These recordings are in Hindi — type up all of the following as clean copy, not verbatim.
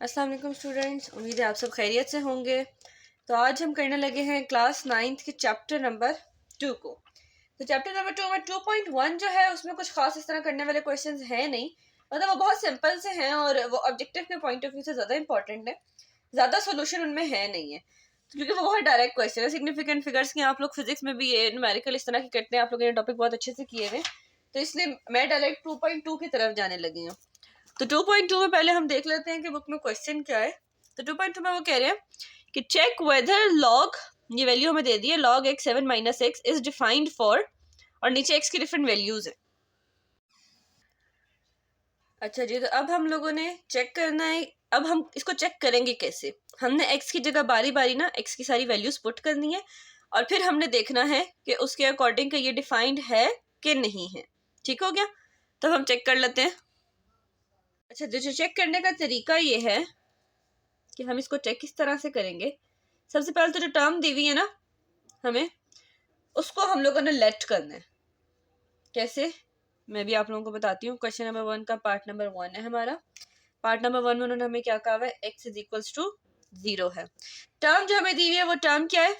अस्सलाम वालेकुम स्टूडेंट्स, उम्मीद है आप सब खैरियत से होंगे। तो आज हम करने लगे हैं क्लास 9th के चैप्टर नंबर 2 को। तो चैप्टर नंबर 2 में 2.1 जो है उसमें कुछ खास इस तरह करने वाले क्वेश्चंस हैं नहीं, मतलब वो बहुत सिंपल से हैं और वो ऑब्जेक्टिव के पॉइंट ऑफ व्यू से ज़्यादा इंपॉर्टेंट है, ज़्यादा सोल्यूशन उनमें है नहीं है। तो क्योंकि वो बहुत डायरेक्ट क्वेश्चन है, सिग्निफिकेंट फिगर्स की आप लोग फिजिक्स में भी ये न्यूमेरिकल इस तरह की करते हैं, आप लोगों ने टॉपिक बहुत अच्छे से किए हुए, तो इसलिए मैं डायरेक्ट 2.2 की तरफ जाने लगी हूँ। तो 2.2 में पहले हम देख लेते हैं कि बुक में क्वेश्चन क्या है। तो 2.2 में वो कह रहे हैं कि चेक वेदर लॉग, ये वैल्यू हमें दे दी है, log x 7 minus x is defined for, और नीचे एक्स की डिफरेंट वैल्यूज है। अच्छा जी, तो अब हम लोगों ने चेक करना है। अब हम इसको चेक करेंगे कैसे। हमने एक्स की जगह बारी बारी ना एक्स की सारी वैल्यूज पुट करनी है और फिर हमने देखना है कि उसके अकॉर्डिंग ये डिफाइंड है कि नहीं है। ठीक हो गया, तो हम चेक कर लेते हैं। अच्छा, जो चेक करने का तरीका ये है कि हम इसको चेक किस तरह से करेंगे। सबसे पहले तो जो टर्म दी हुई है ना हमें, उसको हम लोगों ने लेट करना है। कैसे, मैं भी आप लोगों को बताती हूँ। क्वेश्चन नंबर 1 का पार्ट नंबर 1 है हमारा। पार्ट नंबर 1 में उन्होंने हमें क्या कहा है, एक्स इज इक्वल्स टू 0 है। टर्म जो हमें दी हुई है वो टर्म क्या है,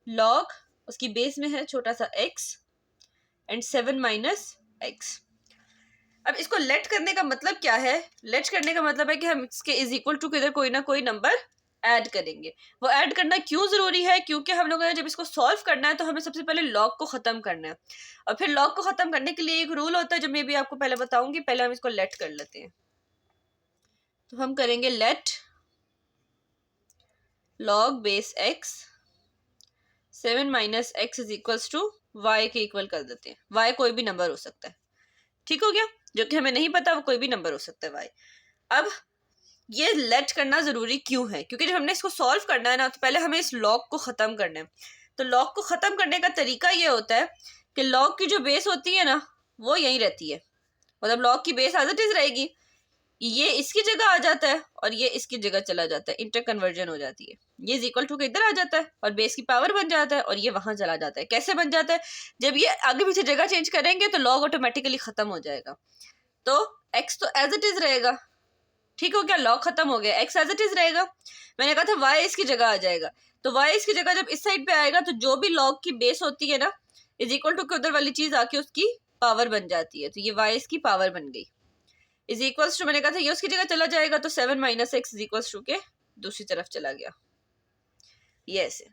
लॉग, उसकी बेस में है छोटा सा एक्स एंड 7 माइनस एक्स। अब इसको लेट करने का मतलब क्या है, लेट करने का मतलब है कि हम इसके इज इक्वल टू किधर कोई ना कोई नंबर ऐड करेंगे। वो ऐड करना क्यों जरूरी है, क्योंकि हम लोगों ने जब इसको सॉल्व करना है तो हमें सबसे पहले लॉग को खत्म करना है, और फिर लॉग को खत्म करने के लिए एक रूल होता है जो मैं भी आपको पहले बताऊंगी। पहले हम इसको लेट कर लेते हैं। तो हम करेंगे let log base x 7 minus x is equals to y के इक्वल कर देते हैं। वाई कोई भी नंबर हो सकता है, ठीक हो गया, जो कि हमें नहीं पता वो कोई भी नंबर हो सकता है वाई। अब ये लेट करना जरूरी क्यों है, क्योंकि जब हमने इसको सॉल्व करना है ना तो पहले हमें इस लॉग को खत्म करना है। तो लॉग को खत्म करने का तरीका ये होता है कि लॉग की जो बेस होती है ना वो यहीं रहती है, मतलब लॉग की बेस एज इट इज रहेगी, ये इसकी जगह आ जाता है और ये इसकी जगह चला जाता है, इंटर कन्वर्जन हो जाती है। ये इज इक्वल टू के इधर आ जाता है और बेस की पावर बन जाता है और ये वहां चला जाता है। कैसे बन जाता है, जब ये आगे पीछे जगह चेंज करेंगे तो लॉग ऑटोमेटिकली खत्म हो जाएगा। तो एक्स तो एज इट इज रहेगा, ठीक हो गया, लॉग खत्म हो गया, एक्स एज इट इज रहेगा। मैंने कहा था वाई इसकी जगह आ जाएगा, तो वाई इसकी जगह जब इस साइड पे आएगा तो जो भी लॉग की बेस होती है ना इज इक्वल टू के उधर वाली चीज आके उसकी पावर बन जाती है। तो ये वाई इसकी पावर बन गई, इज इक्वल्स टू, मैंने कहा था ये उसकी जगह चला जाएगा तो 7 minus x is equals to के दूसरी तरफ चला गया, ये ऐसे।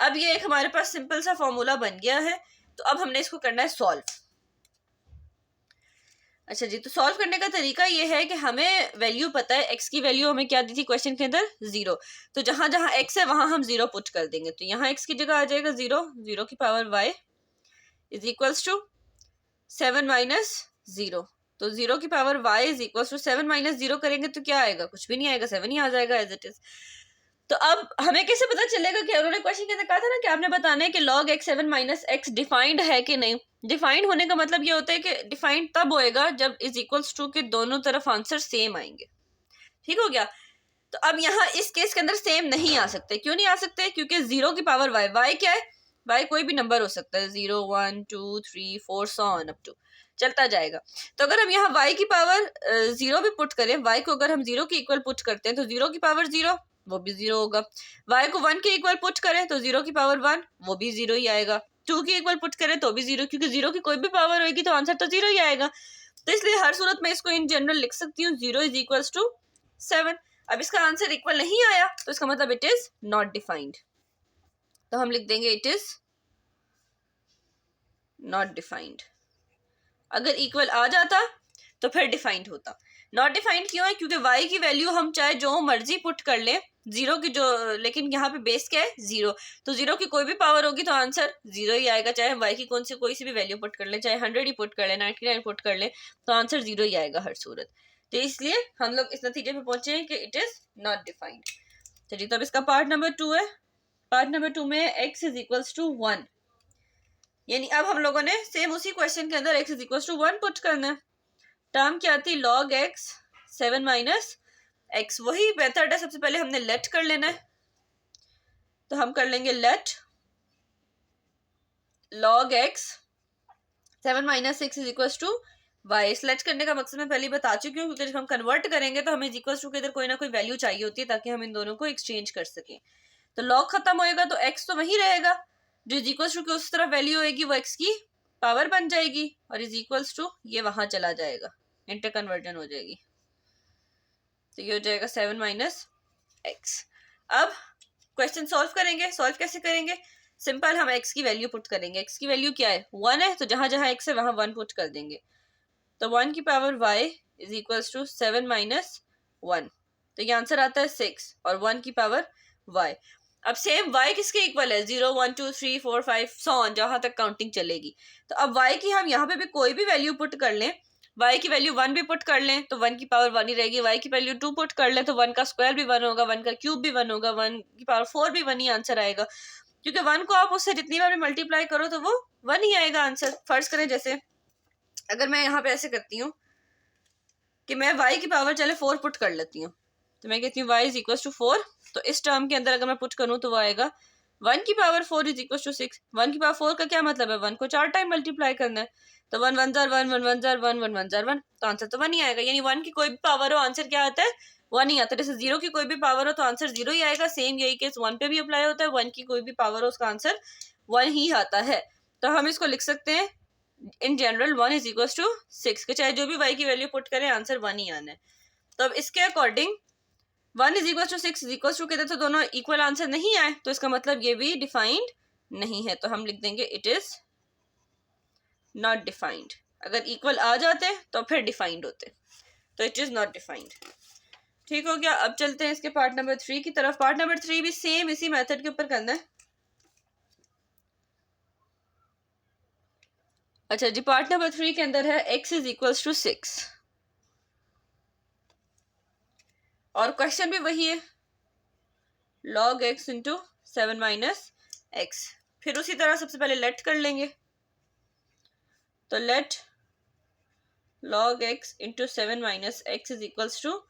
अब ये एक हमारे पास सिंपल सा फॉर्मूला बन गया है। तो अब हमने इसको करना है सॉल्व। अच्छा जी, तो सॉल्व करने का तरीका ये है कि हमें वैल्यू पता है, एक्स की वैल्यू हमें क्या दी थी क्वेश्चन के अंदर, 0। तो जहां जहां एक्स है वहां हम 0 पुट कर देंगे। तो यहाँ एक्स की जगह आ जाएगा 0, 0 की power y is equals to 7 minus 0। तो 0 की power y is equals to 7 minus 0 करेंगे तो क्या आएगा, कुछ भी नहीं आएगा, 7 ही आ जाएगा एज इट इज। तो अब हमें कैसे पता चलेगा कि उन्होंने क्वेश्चन के अंदर कहा था ना कि आपने बताना है कि log x 7 minus x defined है कि नहीं। डिफाइंड होने का मतलब ये होता है कि डिफाइंड तब होएगा जब इज इक्वल्स टू के दोनों तरफ आंसर सेम आएंगे, ठीक हो गया। तो अब यहाँ इस केस के अंदर सेम नहीं आ सकते। क्यों नहीं आ सकते, क्योंकि 0 की पावर वाई, वाई क्या है, वाई कोई भी नंबर हो सकता है, 0 1 2 3 4 सो ऑन अप टू चलता जाएगा। तो अगर हम यहाँ y की पावर 0 भी पुट करें, y को अगर हम 0 के इक्वल पुट करते हैं तो 0 की पावर 0 वो भी 0 होगा। y को 1 के इक्वल पुट करें तो 0 की पावर 1 वो भी 0 ही आएगा। 2 के इक्वल पुट करें तो भी 0, क्योंकि 0 की कोई भी पावर होगी तो आंसर तो 0 ही आएगा। तो इसलिए हर सूरत में इसको इन जनरल लिख सकती हूँ, 0 इज इक्वल्स टू 7। अब इसका आंसर इक्वल नहीं आया तो इसका मतलब इट इज नॉट डिफाइंड। तो हम लिख देंगे इट इज नॉट डिफाइंड। अगर इक्वल आ जाता तो फिर डिफाइंड होता। नॉट डिफाइंड क्यों है, क्योंकि y की वैल्यू हम चाहे जो मर्जी पुट कर ले, 0 की जो, लेकिन यहाँ पे बेस क्या है 0, तो 0 की कोई भी पावर होगी तो आंसर 0 ही आएगा। चाहे y की कोई सी भी वैल्यू पुट कर ले, चाहे 100 ही पुट कर ले, 99 पुट कर ले, तो आंसर 0 ही आएगा हर सूरत। तो इसलिए हम लोग इस नतीजे पे पहुंचे हैं कि इट इज नॉट डिफाइंड। चलिए, तो अब इसका पार्ट नंबर 2 है। पार्ट नंबर 2 में x इज इक्वल्स टू 1, यानी अब हम लोगों ने सेम उसी क्वेश्चन के अंदर x is equals to 1 put करना है। टर्म क्या थी, log x 7 माइनस एक्स, वही मेथड है। सबसे पहले हमने लेट कर लेना है, तो हम कर लेंगे let log x 7 minus x is equal to y select करने का मकसद मैं पहले ही बता चुकी हूँ, क्योंकि जब हम कन्वर्ट करेंगे तो हमें इक्वल्स टू के इधर कोई ना कोई वैल्यू चाहिए होती है ताकि हम इन दोनों को एक्सचेंज कर सकें। तो लॉग खत्म होएगा तो एक्स तो वही रहेगा, जो इज इक्वल्स टू की उस तरफ वैल्यू होएगी वो एक्स की पावर बन जाएगी, और इज इक्वल्स टू ये वहां चला जाएगा, इंटर कन्वर्जन हो जाएगी। तो ये हो जाएगा 7 माइनस एक्स। अब क्वेश्चन सॉल्व करेंगे। सॉल्व कैसे करेंगे? सिंपल, हम एक्स की वैल्यू पुट करेंगे। एक्स की वैल्यू क्या है? 1 है, तो जहां जहां एक्स है वहां 1 पुट कर देंगे। तो 1 की power y is equals to 7 minus 1, तो ये आंसर आता है 6, और 1 की पावर y। अब सेम y किसके इक्वल है? 0 1 2 3 4 5 सो ऑन, जहां तक काउंटिंग चलेगी। तो अब y की हम यहाँ पे भी कोई भी वैल्यू पुट कर लें, y की वैल्यू 1 भी पुट कर लें तो 1 की पावर 1 ही रहेगी। y की वैल्यू 2 पुट कर लें तो 1 का स्क्वायर भी 1 होगा, 1 का क्यूब भी 1 होगा, 1 की पावर 4 भी 1 ही आंसर आएगा, क्योंकि 1 को आप उससे जितनी बार भी मल्टीप्लाई करो तो वो 1 ही आएगा आंसर। फर्ज करें जैसे अगर मैं यहाँ पे ऐसे करती हूँ कि मैं y की पावर चले 4 पुट कर लेती हूँ, तो मैं कहती हूँ y इज इक्वल टू 4, तो इस टर्म के अंदर अगर मैं पुट करूँ तो वो आएगा 1 की पावर 4 इज इक्वल टू 6। 1 की पावर 4 का क्या मतलब है? 1 को 4 टाइम मल्टीप्लाई करना है, तो 1 1 जार 1 1 1 जार 1 1 1 जार 1, तो आंसर तो 1 ही आएगा। यानी 1 की कोई भी पावर हो आंसर क्या आता है? 1 ही आता है। जैसे 0 की कोई भी पावर हो तो आंसर 0 ही आएगा, सेम यही केस 1 पे भी अप्लाई होता है। 1 की कोई भी पावर हो उसका आंसर 1 ही आता है। तो हम इसको लिख सकते हैं in general 1 is equal to 6, के चाहे जो भी y की वैल्यू पुट करें आंसर 1 ही आना है। तो अब इसके according 1 is equal to 6 is equal to कहते तो दोनों इक्वल आंसर नहीं आए, तो इसका मतलब ये भी डिफाइंड नहीं है, तो हम लिख देंगे इट इज नॉट डिफाइंड। अगर इक्वल आ जाते तो फिर डिफाइंड होते, तो इट इज नॉट डिफाइंड। ठीक हो गया। अब चलते हैं इसके पार्ट नंबर 3 की तरफ। पार्ट नंबर 3 भी सेम इसी मेथड के ऊपर करना है। अच्छा जी, पार्ट नंबर 3 के अंदर है x इज इक्वल टू 6, और क्वेश्चन भी वही है, log x into 7 minus x. फिर उसी तरह सबसे पहले लेट कर लेंगे, तो let log x into 7 minus x is equal to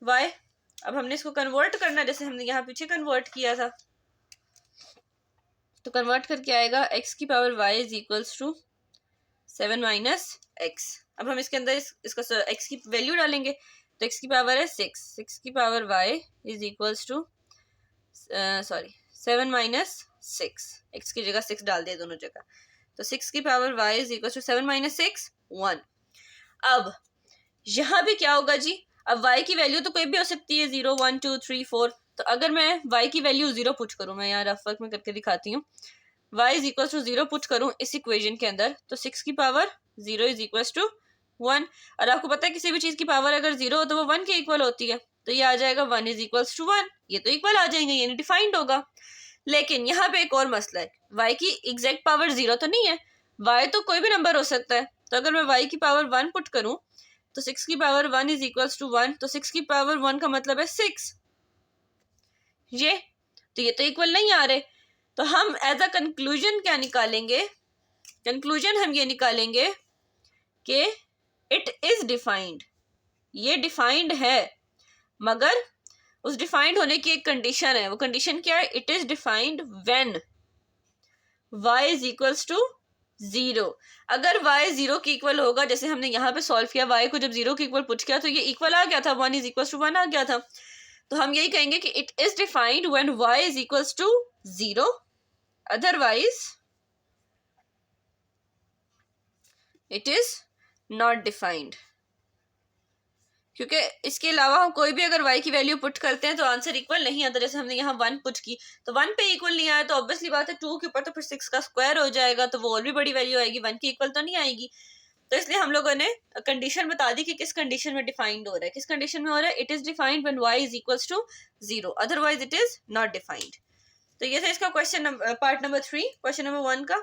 y। अब हमने इसको कन्वर्ट करना है, जैसे हमने यहाँ पीछे कन्वर्ट किया था, तो कन्वर्ट करके आएगा x की power y is equal to 7 minus x. अब हम इसके अंदर इसका x की वैल्यू डालेंगे, तो x की पावर है 6, 6 की power y is equals to 7 minus 6, x की जगह 6 डाल दिया दोनों जगह, तो 6 की power y is equal to 7 minus 6 1। अब यहाँ भी क्या होगा जी? अब y की वैल्यू तो कोई भी हो सकती है, 0 1 2 3 4, तो अगर मैं y की वैल्यू 0 पुट करूँ, मैं यहाँ रफ वर्क में करके दिखाती हूँ, y is equal to 0 put करूँ इस इक्वेशन के अंदर, तो 6 की पावर 0 इज इक्वल टू 1। और आपको पता है किसी भी चीज की पावर अगर 0 हो तो वो 1 के इक्वल होती है, तो ये आ जाएगा 1 इज इक्वल टू 1, ये तो इक्वल आ जाएंगे, यानी डिफाइंड होगा। लेकिन यहाँ पे एक और मसला है, y की एग्जैक्ट पावर 0 तो नहीं है, y तो कोई भी नंबर हो सकता है, तो अगर मैं y की पावर 1 पुट करूँ तो 6 की पावर 1 इज इक्वल टू 1, तो 6 की पावर 1 का मतलब है 6, ये तो इक्वल नहीं आ रहे, तो हम एज अ कंक्लूजन क्या निकालेंगे? कंक्लूजन हम ये निकालेंगे कि इट इज डिफाइंड, ये डिफाइंड है, मगर उस डिफाइंड होने की एक कंडीशन है। वो कंडीशन क्या है? It is defined when y is equals to 0। अगर y 0 के इक्वल होगा, जैसे हमने यहाँ पे सॉल्व किया, y को जब 0 के इक्वल पुट किया तो ये इक्वल आ गया था, 1 इज इक्वल्स टू 1 आ गया था, तो हम यही कहेंगे कि it is defined when y is equals to 0, otherwise it is not defined. क्योंकि इसके अलावा हम कोई भी अगर y की वैल्यू पुट करते हैं तो आंसर इक्वल नहीं आता। जैसे हमने यहाँ 1 पुट की तो 1 पे इक्वल नहीं आया, तो ऑब्वियसली बात है 2 के ऊपर तो फिर 6 का स्क्वायर हो जाएगा, तो वो और भी बड़ी वैल्यू आएगी, 1 की इक्वल तो नहीं आएगी। तो इसलिए हम लोगों ने कंडीशन बता दी कि किस कंडीशन में डिफाइंड हो रहा है। किस कंडीशन में हो रहा है? It is defined when y is equals to 0, otherwise it is not defined. तो ये था इसका question part number 3, question number 1 का।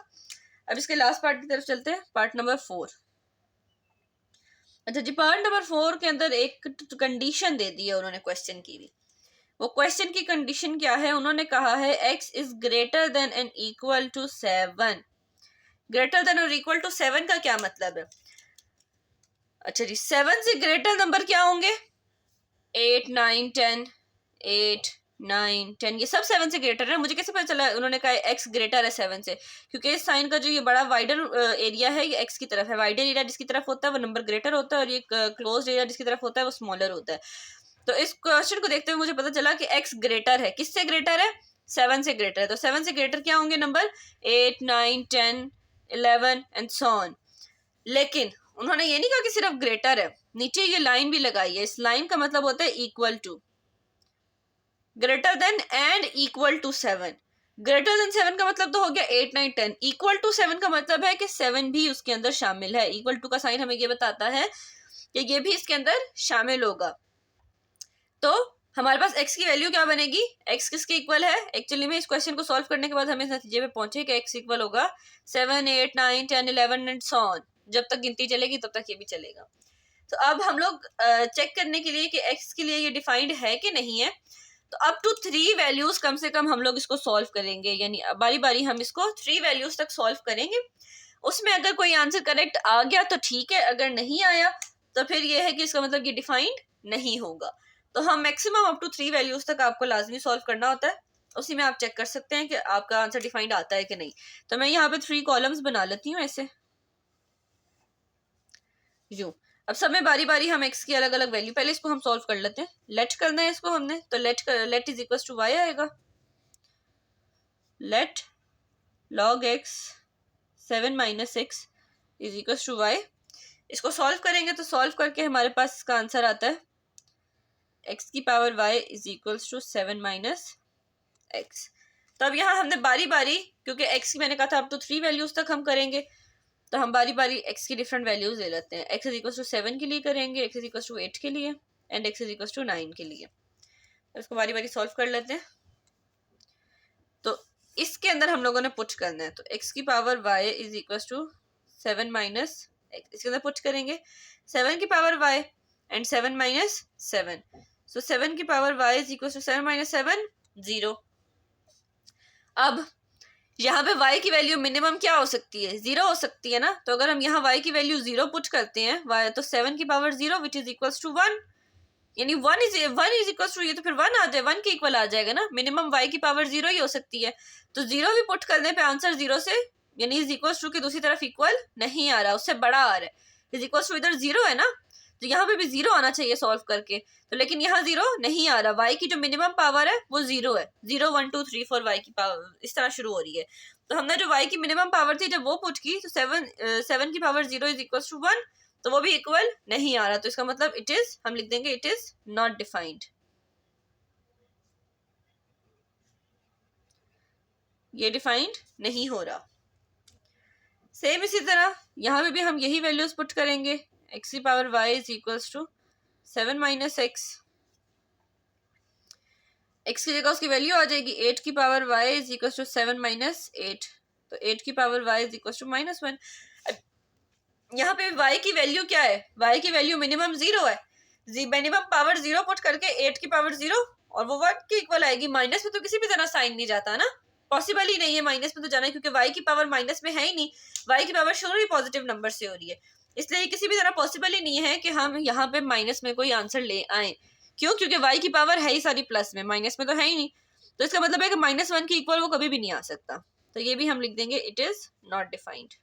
अब इसके लास्ट पार्ट की तरफ चलते हैं, पार्ट नंबर 4। अच्छा जी, पार्ट नंबर 4 के अंदर एक कंडीशन दे दी है उन्होंने क्वेश्चन की भी। वो क्वेश्चन की कंडीशन क्या है? उन्होंने कहा है x is greater than and equal to 7। Greater than और इक्वल टू 7 का क्या मतलब है? अच्छा जी, 7 से ग्रेटर नंबर क्या होंगे? 8 9 10, 8 9 10 ये सब 7 से ग्रेटर है। मुझे कैसे पता चला उन्होंने कहा x ग्रेटर है 7 से? क्योंकि इस साइन का जो ये बड़ा वाइडर एरिया है ये x की तरफ है। वाइडर एरिया जिसकी तरफ होता है वो नंबर ग्रेटर होता है, और ये क्लोज एरिया जिसकी तरफ होता है वो स्मॉलर होता है। तो इस क्वेश्चन को देखते हुए मुझे पता चला कि x ग्रेटर है। किससे ग्रेटर है? 7 से ग्रेटर है। तो 7 से ग्रेटर क्या होंगे नंबर? 8 9 10 11 and so on. लेकिन उन्होंने ये नहीं कहा कि सिर्फ ग्रेटर है, नीचे ये लाइन भी लगाई है। इस लाइन का मतलब होता है equal to, greater than and equal to 7। Greater than 7 का मतलब तो हो गया 8 9 10। इक्वल टू 7 का मतलब है कि 7 भी उसके अंदर शामिल है। इक्वल टू का साइन हमें ये बताता है कि ये भी इसके अंदर शामिल होगा। तो हमारे पास x की वैल्यू क्या बनेगी? x किसके इक्वल है? एक्चुअली में इस क्वेश्चन को सॉल्व करने के बाद हमें इस नतीजे पे पहुंचे कि x इक्वल होगा 7 8 9 10 11 एंड सो ऑन। जब तक गिनती चलेगी तब तक ये भी चलेगा। तो अब हम लोग चेक करने के लिए कि x के लिए ये डिफाइंड है कि नहीं है, तो अप टू 3 वैल्यूज कम से कम हम लोग इसको सॉल्व करेंगे, यानी बारी बारी हम इसको 3 वैल्यूज तक सॉल्व करेंगे। उसमें अगर कोई आंसर करेक्ट आ गया तो ठीक है, अगर नहीं आया तो फिर ये है कि इसका मतलब ये डिफाइंड नहीं होगा। तो हम मैक्सिमम अप टू 3 वैल्यूज तक आपको लाजमी सॉल्व करना होता है। उसी में आप चेक कर सकते हैं कि आपका आंसर डिफाइंड आता है कि नहीं। तो मैं यहाँ पे 3 कॉलम्स बना लेती हूँ ऐसे यूं। अब सब में बारी बारी हम x की अलग अलग वैल्यू, पहले इसको हम सॉल्व कर लेते हैं। लेट करना है इसको हमने, तो let is equal to y आएगा। Let log x 7 - x is equal to y। इसको सॉल्व करेंगे तो सॉल्व करके हमारे पास इसका आंसर आता है x की power y is equal to 7 - x। तो अब यहाँ हमने बारी बारी, क्योंकि x की मैंने कहा था अब तो 3 वैल्यूज तक हम करेंगे, तो हम बारी बारी x की डिफरेंट वैल्यूज ले लेते हैं। x इज इक्वल टू 7 के लिए करेंगे, x इज इक्वल टू 8 के लिए, and x is equal to 9 के लिए। तो इसको बारी बारी सॉल्व कर लेते हैं। तो इसके अंदर हम लोगों ने पुट करना है, तो x की power y is equal to 7 - x, इसके अंदर पुट करेंगे 7 की पावर y एंड 7 - 7। सो 7 की power y is equal to 7 - 7 0। अब यहाँ पे y की वैल्यू मिनिमम क्या हो सकती है? 0 हो सकती है ना। तो अगर हम यहाँ y की वैल्यू 0 पुट करते हैं y, तो 7 की power 0 which is equal to 1, यानी 1 इज इक्वल टू, ये तो फिर 1 आ जाए, 1 के इक्वल आ जाएगा ना। मिनिमम y की पावर 0 ही हो सकती है। तो 0 भी पुट करने पे आंसर 0 से, यानी इज इक्वल टू की दूसरी तरफ इक्वल नहीं आ रहा, उससे बड़ा आ रहा है। इज इक्वल टू इधर 0 है ना, तो यहाँ पे भी 0 आना चाहिए सॉल्व करके, तो लेकिन यहाँ 0 नहीं आ रहा। y की जो मिनिमम पावर है वो 0 है। 0 1 2 3 4 y की पावर इस तरह शुरू हो रही है। तो हमने जो y की मिनिमम पावर थी जब वो पुट की, तो 7 की पावर 0 इज इक्वल टू 1, तो वो भी इक्वल नहीं आ रहा। तो इसका मतलब इट इज, हम लिख देंगे इट इज नॉट डिफाइंड। ये डिफाइंड नहीं हो रहा। सेम इसी तरह यहाँ पे भी हम यही वैल्यूज पुट करेंगे। x की power y is equal to 7 - x, x की जगह उसकी वैल्यू आ जाएगी 8 की power y is equal to 7 - 8, तो 8 की power y is equal to -1। यहाँ पे y की वैल्यू क्या है? y की वैल्यू मिनिमम 0 है। मिनिमम पावर 0 पुट करके 8 की पावर 0, और वो 1 के इक्वल आएगी। माइनस में तो किसी भी तरह साइन नहीं जाता ना, पॉसिबल ही नहीं है माइनस में तो जाना, क्योंकि y की पावर माइनस में है ही नहीं। y की पावर शुरू ही पॉजिटिव नंबर से हो रही है, इसलिए किसी भी तरह पॉसिबल ही नहीं है कि हम यहाँ पे माइनस में कोई आंसर ले आए। क्यों? क्योंकि y की पावर है ही सारी प्लस में, माइनस में तो है ही नहीं। तो इसका मतलब है कि -1 की इक्वल वो कभी भी नहीं आ सकता। तो ये भी हम लिख देंगे इट इज नॉट डिफाइंड।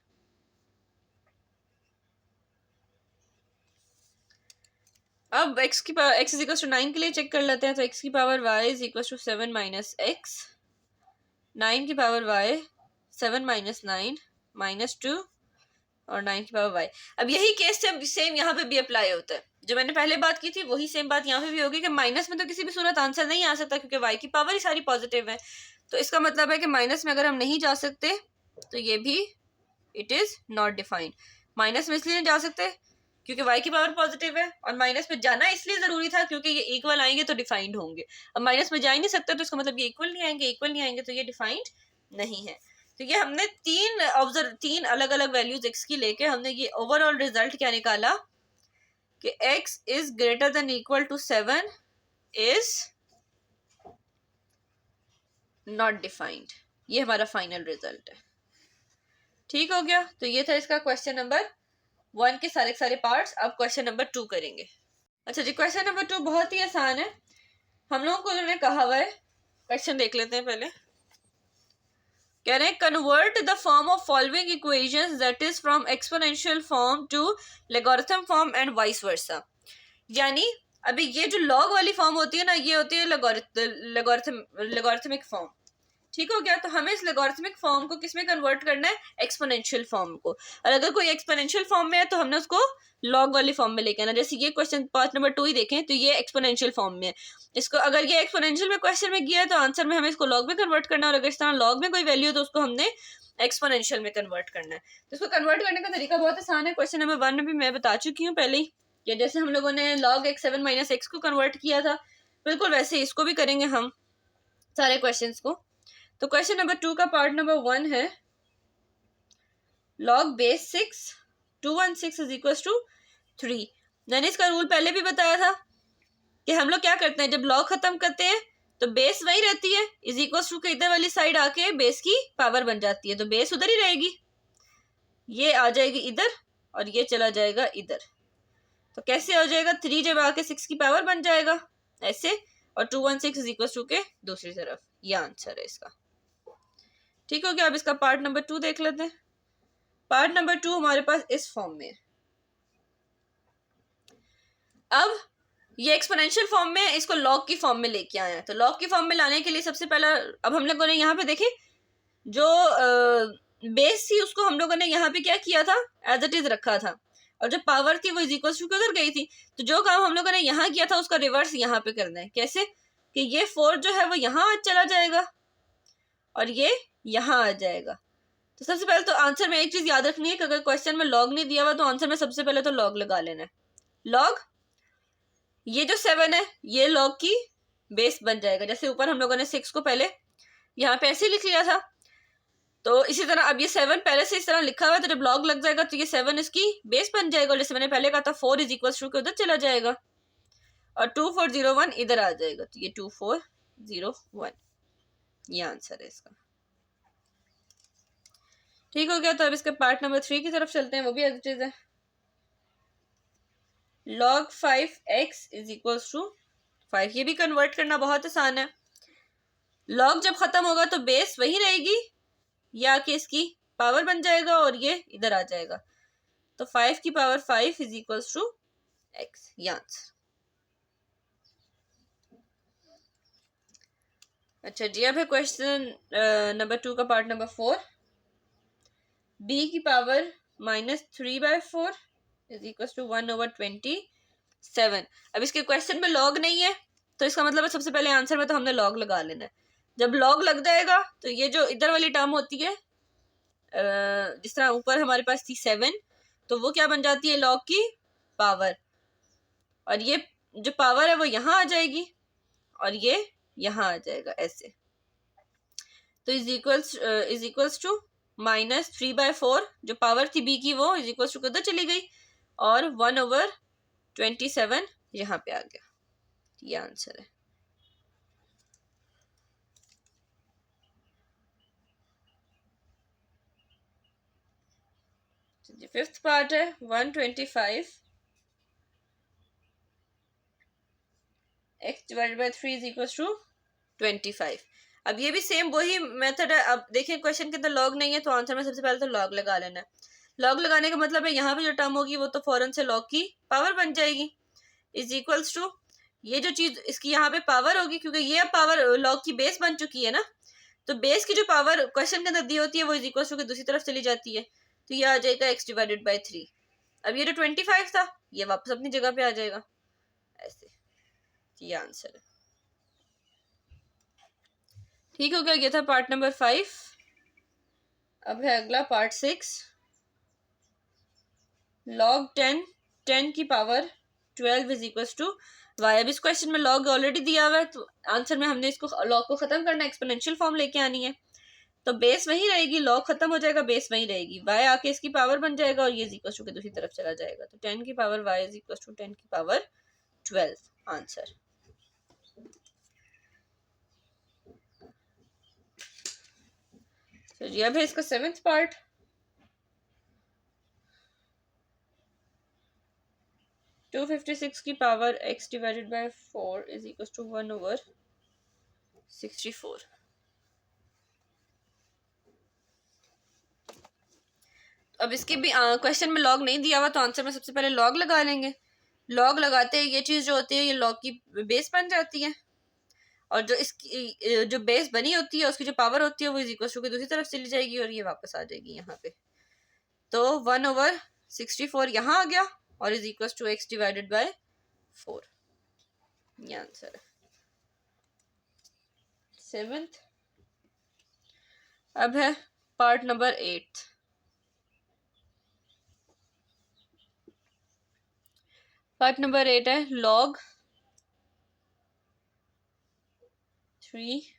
अब x इज इक्वल टू 9 के लिए चेक कर लेते हैं। तो x की power y is equal to 7 - x, 9 की पावर y 7 - 9 -2, और 9 की पावर y। अब यही केस सेम यहाँ पे भी अप्लाई होता है। जो मैंने पहले बात की थी वही सेम बात यहाँ पे भी होगी कि माइनस में तो किसी भी सूरत आंसर नहीं आ सकता, क्योंकि y की पावर ही सारी पॉजिटिव है। तो इसका मतलब है कि माइनस में अगर हम नहीं जा सकते तो ये भी it is not defined. Minus में इसलिए नहीं जा सकते क्योंकि y की पावर पॉजिटिव है, और माइनस में जाना इसलिए जरूरी था क्योंकि ये इक्वल आएंगे तो डिफाइंड होंगे। अब माइनस में जा ही नहीं सकते, तो इसका मतलब ये इक्वल नहीं आएंगे, तो ये डिफाइंड नहीं है। तो ये हमने तीन अलग अलग वैल्यूज x की लेके हमने ये ओवरऑल रिजल्ट क्या निकाला कि x is greater than equal to 7 is not defined. ये हमारा फाइनल रिजल्ट है। ठीक हो गया। तो ये था इसका क्वेश्चन नंबर 1 के सारे पार्ट्स। अब क्वेश्चन नंबर 2 करेंगे। अच्छा जी, क्वेश्चन नंबर 2 बहुत ही आसान है। हम लोगों को उन्होंने कहा हुआ है क्वेश्चन देख लेते हैं पहले। कह रहे हैं convert the form of following equations that is from exponential form to logarithm form and vice versa. यानी अभी ये जो लॉग वाली फॉर्म होती है ना, ये होती है लॉगरिथमिक फॉर्म। ठीक हो गया। तो हमें इस लॉगरिथमिक फॉर्म को किस में कन्वर्ट करना है, एक्सपोनेंशियल फॉर्म को। और अगर कोई एक्सपोनेंशियल फॉर्म में है तो हमने उसको लॉग वाली फॉर्म में लेके आना। जैसे ये क्वेश्चन पार्ट नंबर 2 ही देखें तो ये एक्सपोनेंशियल फॉर्म में है। इसको अगर ये एक्सपोनेंशियल में क्वेश्चन में गया है तो आंसर में हमें इसको लॉग में कन्वर्ट करना है, और अगर इस तरह लॉग में कोई वैल्यू है तो उसको हमने एक्सपोनेंशियल में कन्वर्ट करना है। तो इसको कन्वर्ट करने का तरीका बहुत आसान है। क्वेश्चन नंबर 1 में भी मैं बता चुकी हूँ पहले ही, कि जैसे हम लोगों ने log x 7 माइनस एक्स को कन्वर्ट किया था, बिल्कुल वैसे इसको भी करेंगे हम सारे क्वेश्चंस को। तो क्वेश्चन नंबर 2 का पार्ट नंबर 1 है log base 6 216 is equal to 3। मैंने इसका रूल पहले भी बताया था कि हम लोग क्या करते हैं, जब log खत्म करते हैं तो बेस वही रहती है, इज इक्वल टू के इधर वाली साइड आके बेस की पावर बन जाती है, तो बेस उधर ही रहेगी, ये आ जाएगी इधर और ये चला जाएगा इधर। तो कैसे हो जाएगा, 3 जब आके 6 की पावर बन जाएगा ऐसे, और 216 इज इक्वल टू के दूसरी तरफ। ये आंसर है इसका। ठीक हो गया। अब इसका पार्ट नंबर 2 देख लेते हैं। पार्ट नंबर 2 हमारे पास इस फॉर्म में। अब ये एक्सपोनेंशियल फॉर्म में, इसको लॉग की फॉर्म में लेके आए हैं। तो लॉग की फॉर्म में लाने के लिए सबसे पहला, अब हम लोगों ने यहाँ पे देखे जो बेस थी उसको हम लोगों ने यहाँ पे क्या किया था, एज इट इज रखा था, और जो पावर थी वो इज इक्वल टू उधर गई थी। तो जो काम हम लोगों ने यहाँ किया था उसका रिवर्स यहाँ पे करना है। कैसे कि ये 4 जो है वो यहाँ चला जाएगा और ये यहाँ आ जाएगा। तो सबसे पहले तो आंसर में एक चीज याद रखनी है कि अगर क्वेश्चन में लॉग नहीं दिया हुआ तो आंसर में सबसे पहले तो लॉग लगा लेना है। लॉग ये जो 7 है ये लॉग की बेस बन जाएगा। जैसे ऊपर हम लोगों ने 6 को पहले यहाँ पे ऐसे लिख लिया था, तो इसी तरह अब ये 7 पहले से इस तरह लिखा हुआ है, तो जब लॉग लग जाएगा तो ये 7 इसकी बेस बन जाएगा। और जैसे मैंने पहले कहा था 4 इज इक्वल टू के उधर चला जाएगा और 2401 इधर आ जाएगा, तो ये 2401 ये आंसर है इसका। ठीक हो गया। तो अब इसके पार्ट नंबर 3 की तरफ चलते हैं, वो भी एज इट इज है। log 5x is equal to 5। ये भी कन्वर्ट करना बहुत आसान है। log जब खत्म होगा तो बेस वही रहेगी, या कि इसकी पावर बन जाएगा और ये इधर आ जाएगा। तो 5 की power 5 is equal to x, ये आंसर। अच्छा जी, अब है क्वेश्चन नंबर 2 का पार्ट नंबर 4। b की पावर -3/4 इज इक्वल टू 1/27। अब इसके क्वेश्चन में लॉग नहीं है तो इसका मतलब है सबसे पहले आंसर में तो हमने लॉग लगा लेना है। जब लॉग लग जाएगा तो ये जो इधर वाली टर्म होती है, जिस तरह ऊपर हमारे पास थी 7, तो वो क्या बन जाती है, लॉग की पावर, और ये जो पावर है वो यहाँ आ जाएगी और ये यहाँ आ जाएगा ऐसे। तो इज इक्वल्स टू -3/4 जो पावर थी b की वो इज इक्वल्स टू किधर चली गई, और 1/27 यहाँ पे आ गया। ये आंसर है। फिफ्थ पार्ट है 125 x divided by 3 is equal to 25। अब ये भी सेम वही मेथड है। अब देखिए क्वेश्चन के अंदर लॉग नहीं है तो आंसर में सबसे पहले तो लॉग लगा लेना है। लॉग लगाने का मतलब है यहाँ पे जो टर्म होगी वो तो फौरन से लॉग की पावर बन जाएगी, इज इक्वल्स टू ये जो चीज इसकी यहाँ पे पावर होगी, क्योंकि ये अब पावर लॉग की बेस बन चुकी है ना, तो बेस की जो पावर क्वेश्चन के अंदर दी होती है वो इज इक्वल्स टू की दूसरी तरफ चली जाती है, तो ये आ जाएगा x डिवाइडेड बाई 3। अब ये जो 25 था ये वापस अपनी जगह पे आ जाएगा ऐसे। ये आंसर है। ठीक हो गया। ये था पार्ट नंबर 5। अब है अगला पार्ट 6। log 10 की power 12 is equal to y। अब इस क्वेश्चन में log ऑलरेडी दिया हुआ है तो आंसर में हमने इसको log को खत्म करना है, एक्सपोनेंशियल फॉर्म लेके आनी है। तो बेस वही रहेगी, log खत्म हो जाएगा, बेस वही रहेगी, y आके इसकी पावर बन जाएगा और ये इज इक्वल टू के दूसरी तरफ चला जाएगा। तो 10 की power y is equal to 10 की पावर 12 आंसर। तो ये अब है इसका 7th पार्ट। टू 256 की power x divided by 4 is equal to 1/2 64। अब इसके भी क्वेश्चन में लॉग नहीं दिया हुआ तो आंसर में सबसे पहले लॉग लगा लेंगे। लॉग लगाते हैं ये चीज़ जो होती है ये लॉग की बेस बन जाती है, और जो इसकी जो बेस बनी होती है उसकी जो पावर होती है वो इज इक्वल टू की दूसरी तरफ चली जाएगी और ये वापस आ जाएगी यहाँ पे। तो 1/64 यहाँ आ गया और is equal to x divided by 4। ये आंसर है 7th। अब है पार्ट नंबर 8। पार्ट नंबर 8 है log 3x³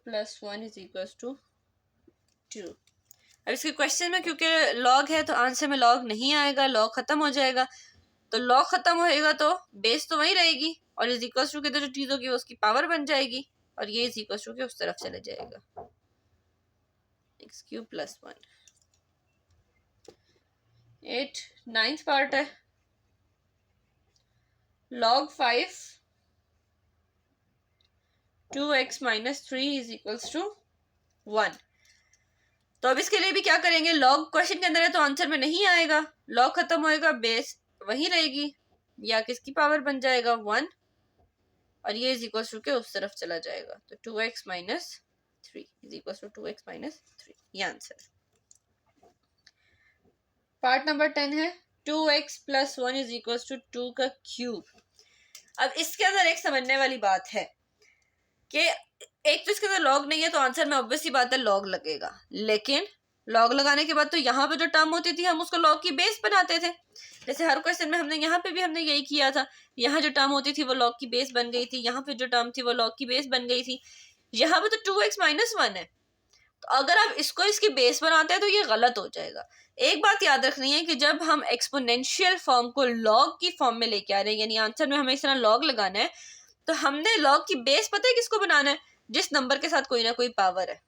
+ 1 is equal to 2। अब इसके क्वेश्चन में क्योंकि लॉग है तो आंसर में लॉग नहीं आएगा, लॉग खत्म हो जाएगा। तो लॉग खत्म होएगा तो बेस तो वही रहेगी और इज इक्वल टू की जो चीज होगी उसकी पावर बन जाएगी और ये इज इक्वल टू के उस तरफ चले जाएगा x³ + 1। 8 9th पार्ट है log 5 2x - 3 is equal to 1। तो अब इसके लिए भी क्या करेंगे, लॉग क्वेश्चन के अंदर है तो आंसर में नहीं आएगा, लॉग खत्म होएगा बेस वही रहेगी या किसकी पावर बन जाएगा 1 और ये इज इक्वल टू के उस तरफ चला जाएगा। तो 2x - 3 is equal to 2x - 3 ये आंसर। पार्ट नंबर 10 है 2x + 1 इज इक्वल टू 2 का क्यूब। अब इसके अंदर एक समझने वाली बात है कि एक तो इसके अंदर लॉग नहीं है तो आंसर में ऑब्वियस सी बात है लॉग लगेगा, लेकिन लॉग लगाने के बाद तो यहाँ पे जो टर्म होती थी हम उसको लॉग की बेस बनाते थे। जैसे हर क्वेश्चन में हमने यहाँ पे भी हमने यही किया था, यहाँ जो टर्म होती थी वो लॉग की बेस बन गई थी, यहाँ पे जो टर्म थी वो लॉग की बेस बन गई थी। यहाँ पे तो 2x - 1 है, तो अगर आप इसको इसकी बेस बनाते हैं तो ये गलत हो जाएगा। एक बात याद रखनी है कि जब हम एक्सपोनेंशियल फॉर्म को लॉग की फॉर्म में लेके आ रहे हैं, यानी आंसर में हमें इस तरह लॉग लगाना है, तो हमने लॉग की बेस पता है किसको बनाना है, जिस नंबर के साथ कोई ना कोई पावर है।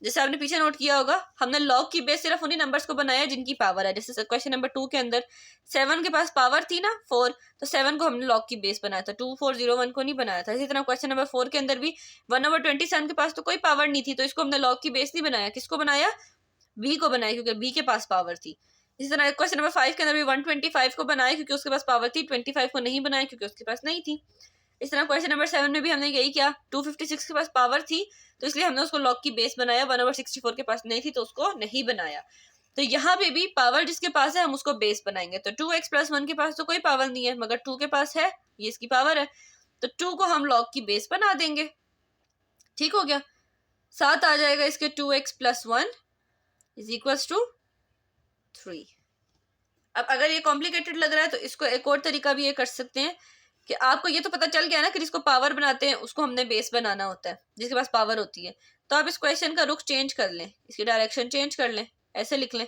जैसे आपने पीछे नोट किया होगा हमने लॉग की बेस सिर्फ उन्हीं नंबर्स को बनाया जिनकी पावर है। जैसे क्वेश्चन नंबर 2 के अंदर 7 के पास पावर थी ना 4, तो 7 को हमने लॉग की बेस बनाया था, 2401 को नहीं बनाया था। इसी तरह क्वेश्चन नंबर 4 के अंदर भी 1/27 के पास तो कोई पावर नहीं थी, तो इसको हमने लॉग की बेस नहीं बनाया, किसको बनाया, बी को बनाया क्योंकि बी के पास पावर थी। इसी तरह क्वेश्चन नंबर 5 के अंदर भी 125 को बनाया क्योंकि उसके पास पावर थी, 25 को नहीं बनाया क्योंकि उसके पास नहीं थी। इस तरह क्वेश्चन नंबर 7 में भी हमने यही किया, 256 के पास पावर थी तो इसलिए हमने उसको लॉग की बेस बनाया, 1/64 के पास नहीं थी तो उसको नहीं बनाया। तो यहाँ पे भी पावर जिसके पास है हम उसको बेस बनाएंगे। तो 2x + 1 के पास तो कोई पावर नहीं है मगर 2 के पास है, ये इसकी पावर है, तो 2 को हम लॉग की बेस बना देंगे। ठीक हो गया, साथ आ जाएगा इसके 2x + 1 इज इक्वल टू 3। अब अगर ये कॉम्प्लिकेटेड लग रहा है तो इसको एक और तरीका भी ये कर सकते हैं कि आपको ये तो पता चल गया ना कि जिसको पावर बनाते हैं उसको हमने बेस बनाना होता है, जिसके पास पावर होती है। तो आप इस क्वेश्चन का रुख चेंज कर लें, इसकी डायरेक्शन चेंज कर लें, ऐसे लिख लें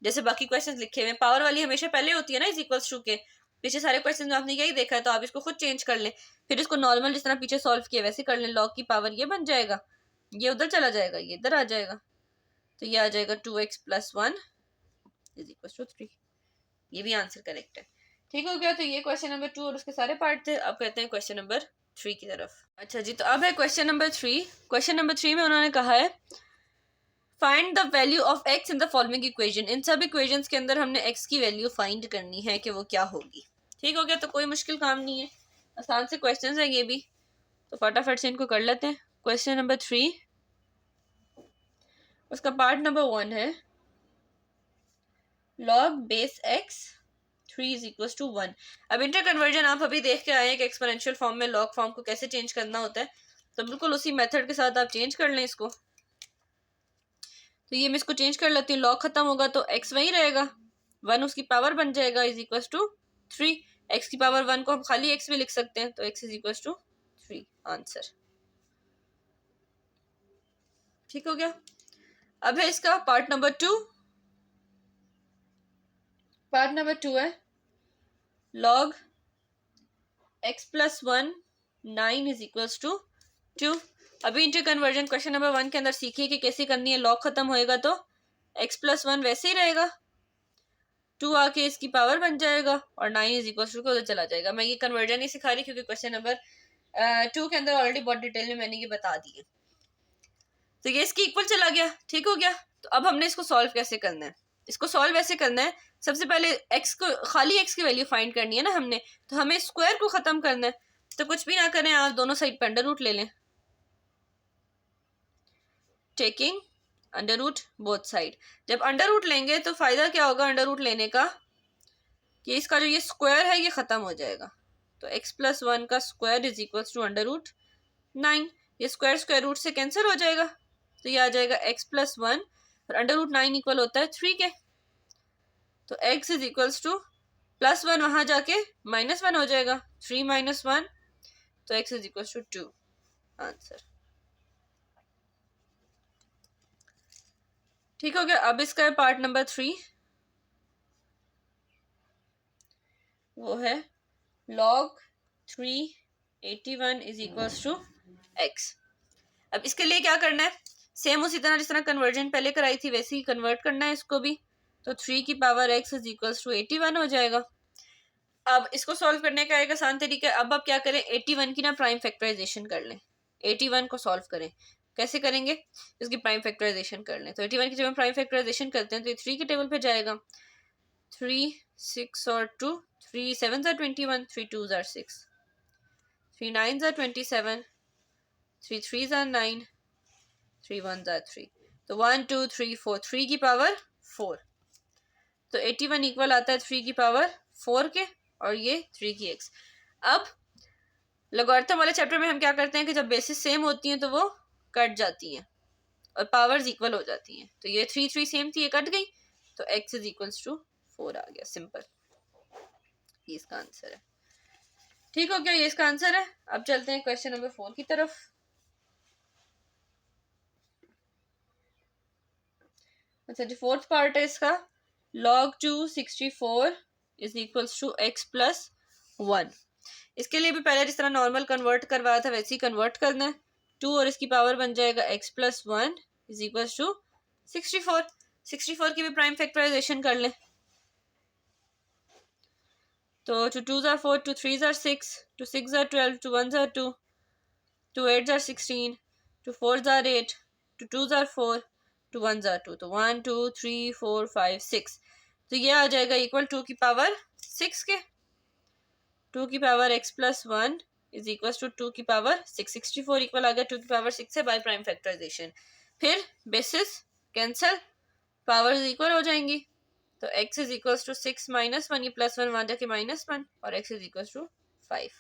जैसे बाकी क्वेश्चन लिखे हुए हैं। पावर वाली हमेशा पहले होती है ना इज इक्वल टू के, पीछे सारे क्वेश्चन में आपने यही देखा है, तो आप इसको खुद चेंज कर लें, फिर इसको नॉर्मल जिस तरह पीछे सॉल्व किया वैसे कर लें। लॉग की पावर ये बन जाएगा, ये उधर चला जाएगा, ये इधर आ जाएगा, तो ये आ जाएगा 2x + 1 इज इक्वल टू 3। ये भी आंसर करेक्ट है। ठीक हो गया, तो ये क्वेश्चन नंबर 2 और उसके सारे पार्ट थे। अब कहते हैं क्वेश्चन नंबर 3 की तरफ। अच्छा जी, तो अब है क्वेश्चन नंबर 3। क्वेश्चन नंबर 3 में उन्होंने कहा है find the value of x in the following equation. इन सब इक्वेशंस के अंदर हमने x की वैल्यू फाइंड करनी है कि वो क्या होगी। ठीक हो गया, तो कोई मुश्किल काम नहीं है, आसान से क्वेश्चन है ये भी, तो फटाफट से इनको कर लेते हैं। क्वेश्चन नंबर 3 उसका पार्ट नंबर 1 है log base x 3 is equal to 1। अब इंटर कन्वर्जन आप अभी देख के आए हैं कि एक्सपोनेंशियल फॉर्म में लॉग फॉर्म को कैसे चेंज करना होता है, तो बिल्कुल उसी मेथड के साथ आप चेंज कर लें इसको। तो ये मैं इसको चेंज कर लेती हूँ, लॉग खत्म होगा तो x वही रहेगा, 1 उसकी पावर बन जाएगा इज इक्वल टू 3। x की पावर 1 को हम खाली x भी लिख सकते हैं, तो x is equal to 3 answer. ठीक हो गया। अब है इसका पार्ट नंबर 2। पार्ट नंबर 2 है log x + 1 9 is equal to 2। अभी इंटर कन्वर्जन क्वेश्चन नंबर 1 के अंदर सीखिए कि कैसे करनी है। लॉग खत्म होएगा तो x + 1 वैसे ही रहेगा, 2 आके इसकी पावर बन जाएगा और 9 इज इक्वल टू उधर चला जाएगा। मैं ये कन्वर्जन नहीं सिखा रही क्योंकि क्वेश्चन नंबर 2 के अंदर ऑलरेडी बहुत डिटेल में मैंने ये बता दिए। तो ये इसकी इक्वल चला गया, ठीक हो गया। तो अब हमने इसको सॉल्व कैसे करना है? इसको सॉल्व ऐसे करना है, सबसे पहले x को, खाली x की वैल्यू फाइंड करनी है ना हमने, तो हमें स्क्वायर को ख़त्म करना है। तो कुछ भी ना करें, आप दोनों साइड पे अंडर रूट ले लें, taking under root both side. जब अंडर रूट लेंगे तो फ़ायदा क्या होगा अंडर रूट लेने का, कि इसका जो ये स्क्वायर है ये ख़त्म हो जाएगा। तो x + 1 का square is equals to under root 9। ये स्क्वायर स्क्वायर रूट से कैंसिल हो जाएगा, तो ये आ जाएगा x + 1 और अंडर रूट 9 इक्वल होता है 3 के। तो x इज इक्वल्स टू +1 वहाँ जाके -1 हो जाएगा, 3 - 1, तो x is equals to 2 answer. ठीक हो गया। अब इसका पार्ट नंबर 3, वो है log 381 is equals to x। अब इसके लिए क्या करना है, सेम उसी तरह जिस तरह कन्वर्जन पहले कराई थी वैसे ही कन्वर्ट करना है इसको भी। तो 3 की power x is equals to 81 हो जाएगा। अब इसको सॉल्व करने का एक आसान तरीका है। अब आप क्या करें, 81 की ना प्राइम फैक्टराइजेशन कर लें, 81 को सॉल्व करें। कैसे करेंगे, इसकी प्राइम फैक्टराइजेशन कर लें। तो 81 की जब हम प्राइम फैक्टराइजेशन करते हैं तो ये 3 के टेबल पे जाएगा, 3 6 और 2, 3 7 are 21, 3 2 are 6, 3 9 are 27, 3 3 are 9, 3 1 are 3। तो 1 2 3 4, 3 की पावर 4। तो 81 इक्वल आता है 3 की पावर 4 के, और ये 3 की x। अब लॉगरिथम वाले चैप्टर में हम क्या करते हैं कि जब बेसिस सेम होती हैं तो वो कट जाती हैं और पावर्स इक्वल हो जाती हैं। तो ये 3 3 सेम थी, ये कट गई, तो x इज इक्वल्स टू 4 आ गया, सिंपल। ये इसका आंसर है। ठीक हो गया, ये इसका आंसर है। अब चलते हैं क्वेश्चन नंबर 4 की तरफ। अच्छा जी, फोर्थ पार्ट है इसका, log 264 is equals to x + 1। इसके लिए भी पहले जिस तरह नॉर्मल कन्वर्ट करवाया था वैसे ही कन्वर्ट करना है। 2 और इसकी पावर बन जाएगा x + 1 इज इक्वल्स टू 64। 64 की भी प्राइम फैक्टराइजेशन कर लें। तो 2 2s are 4, 2 3s are 6, 2 6s are 12, 2 1s are 2, 2 8s are 16, 2 4s are 8, 2 2s are 4, 2 1s are 2। तो 1 2 3 4 5 6, तो ये आ जाएगा इक्वल 2 की पावर 6 के। 2 की power x + 1 is equal to 2 की पावर 6। 64 इक्वल आ गया 2 की पावर 6 से बाय प्राइम फैक्टराइजेशन। फिर बेसिस कैंसिल, पावर्स इक्वल हो जाएंगी। तो x इज इक्वल टू 6 - 1, ये +1 वहाँ जाके -1, और x इज इक्वल टू 5।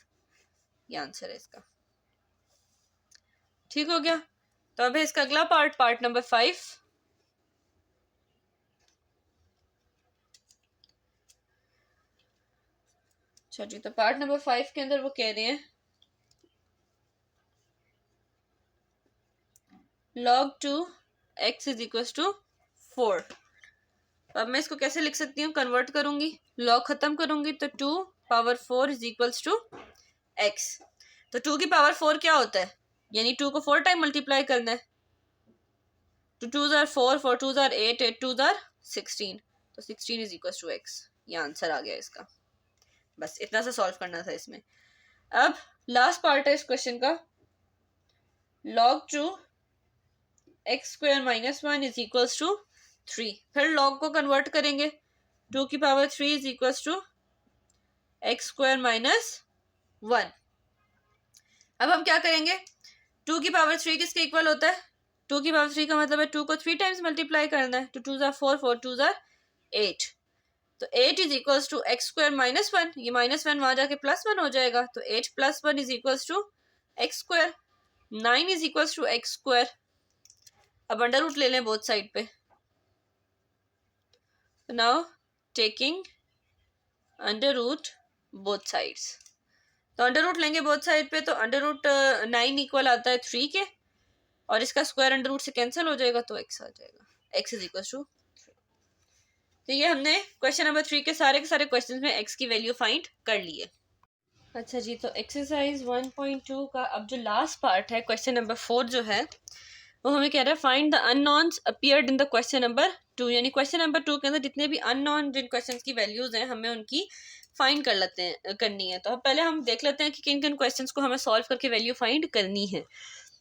ये आंसर है इसका। ठीक हो गया। तो अब है इसका अगला पार्ट, पार्ट नंबर 5। अच्छा जी, तो पार्ट नंबर 5 के अंदर वो कह रहे हैं log 2 x is equal to 4। अब मैं इसको कैसे लिख सकती हूँ, कन्वर्ट करूंगी, लॉग खत्म करूंगी, तो 2 power 4 is equals to x। तो 2 की पावर 4 क्या होता है, यानी 2 को 4 टाइम मल्टीप्लाई करना है। 2 2s are 4, 4 2s are 8, 8 2s are 16, तो 16 इज इक्वल्स टू x। ये आंसर आ गया इसका। बस इतना सा सॉल्व करना था इसमें। अब लास्ट पार्ट है इस क्वेश्चन का, log 2 x² - 1 is equals to 3। फिर log को कन्वर्ट करेंगे, 2 की power 3 is equals to x² - 1। अब हम क्या करेंगे, 2 की पावर 3 किसके इक्वल होता है, 2 की पावर 3 का मतलब है 2 को 3 टाइम्स मल्टीप्लाई करना है। 2 2s are 4, 4 2s are 8, तो 8 इज इक्वल्स टू x² - 1, ये -1 वहां जाके +1 हो जाएगा, तो 8 + 1 is equals to x²। 9 is equals to x²। अब अंडर रूट ले लें बोथ साइड पे। Now taking under root both sides, तो अंडर रूट लेंगे बोथ साइड पे, तो अंडर रूट 9 इक्वल आता है 3 के, और इसका स्क्वायर अंडर रूट से कैंसिल हो जाएगा, तो x आ जाएगा, x इज इक्वल टू 3। तो ये हमने क्वेश्चन नंबर 3 के सारे क्वेश्चन में x की वैल्यू फाइंड कर ली है। अच्छा जी, तो एक्सरसाइज 1.2 का अब जो लास्ट पार्ट है, क्वेश्चन नंबर 4 जो है, वो हमें कह रहा है find the unknowns appeared in the question number 2, यानी क्वेश्चन नंबर 2 के अंदर जितने भी अननोन जिन क्वेश्चंस की वैल्यूज हैं हमें उनकी फाइंड कर लेते हैं करनी है। तो पहले हम देख लेते हैं कि किन किन क्वेश्चंस को हमें सॉल्व करके वैल्यू फाइंड करनी है।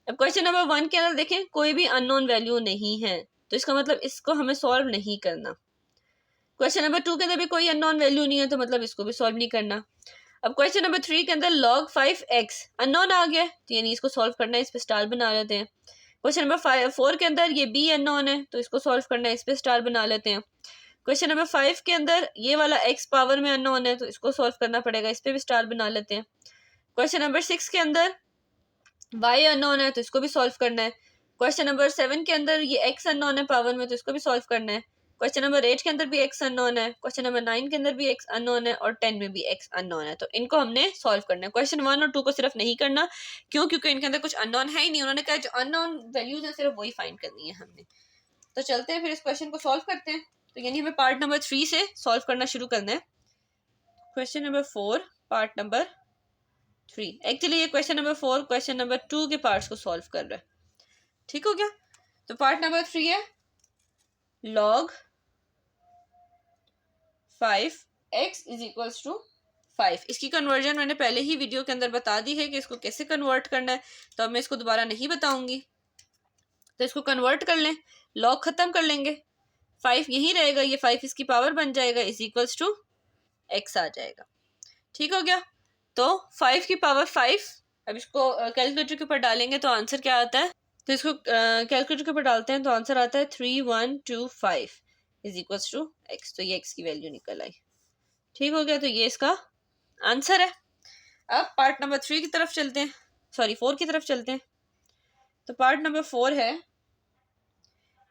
अब क्वेश्चन नंबर 1 के अंदर देखें कोई भी अननोन वैल्यू नहीं है, तो इसका मतलब इसको हमें सॉल्व नहीं करना। क्वेश्चन नंबर 2 के अंदर भी कोई अननोन वैल्यू नहीं है, तो मतलब इसको भी सॉल्व नहीं करना। अब क्वेश्चन नंबर 3 के अंदर log 5x अननोन आ गया, तो यानी इसको सॉल्व करना है, इस पे स्टार बना लेते हैं। क्वेश्चन नंबर 4 के अंदर ये b अननोन है, तो इसको सॉल्व करना है, इस पे स्टार बना लेते हैं। क्वेश्चन नंबर 5 के अंदर ये वाला x पावर में अननोन है, तो इसको सॉल्व करना पड़ेगा, इस पे भी स्टार बना लेते हैं। क्वेश्चन नंबर 6 के अंदर y अननोन है, तो इसको भी सॉल्व करना है। क्वेश्चन नंबर 7 के अंदर ये x अननोन है पावर में, तो इसको भी सॉल्व करना है। क्वेश्चन नंबर 8 के अंदर भी x अननोन है, क्वेश्चन नंबर 9 के अंदर भी x अननोन है और 10 में भी x अननोन है, तो इनको हमने सॉल्व करना है। क्वेश्चन 1 और 2 को सिर्फ नहीं करना, क्यों? क्योंकि इनके अंदर कुछ अननोन है ही नहीं, उन्होंने कहा जो अननोन वैल्यूज है सिर्फ वही फाइंड करनी है हमने। तो चलते हैं फिर इस क्वेश्चन को सॉल्व करते हैं। तो यानी हमें पार्ट नंबर 3 से सॉल्व करना शुरू करना है। Question number 4 part number 3, actually ये क्वेश्चन नंबर 4 क्वेश्चन नंबर 2 के पार्ट्स को सॉल्व कर रहा है। ठीक हो गया? तो पार्ट नंबर 3 है log 5x is equals to 5। इसकी कन्वर्जन मैंने पहले ही वीडियो के अंदर बता दी है कि इसको कैसे कन्वर्ट करना है, तो अब मैं इसको दोबारा नहीं बताऊंगी। तो इसको कन्वर्ट कर लें, log खत्म कर लेंगे, 5 यही रहेगा, ये 5 इसकी पावर बन जाएगा, इज इक्वल्स टू x आ जाएगा। ठीक हो गया? तो 5 की पावर 5, अब इसको कैलकुलेटर के ऊपर डालेंगे तो आंसर क्या आता है? तो इसको कैलकुलेटर के ऊपर डालते हैं तो आंसर आता है 3125 इज इक्वल्स टू x। तो ये x की वैल्यू निकल आई। ठीक हो गया? तो ये इसका आंसर है। अब पार्ट नंबर 3 की तरफ चलते हैं, सॉरी 4 की तरफ चलते हैं। तो पार्ट नंबर 4 है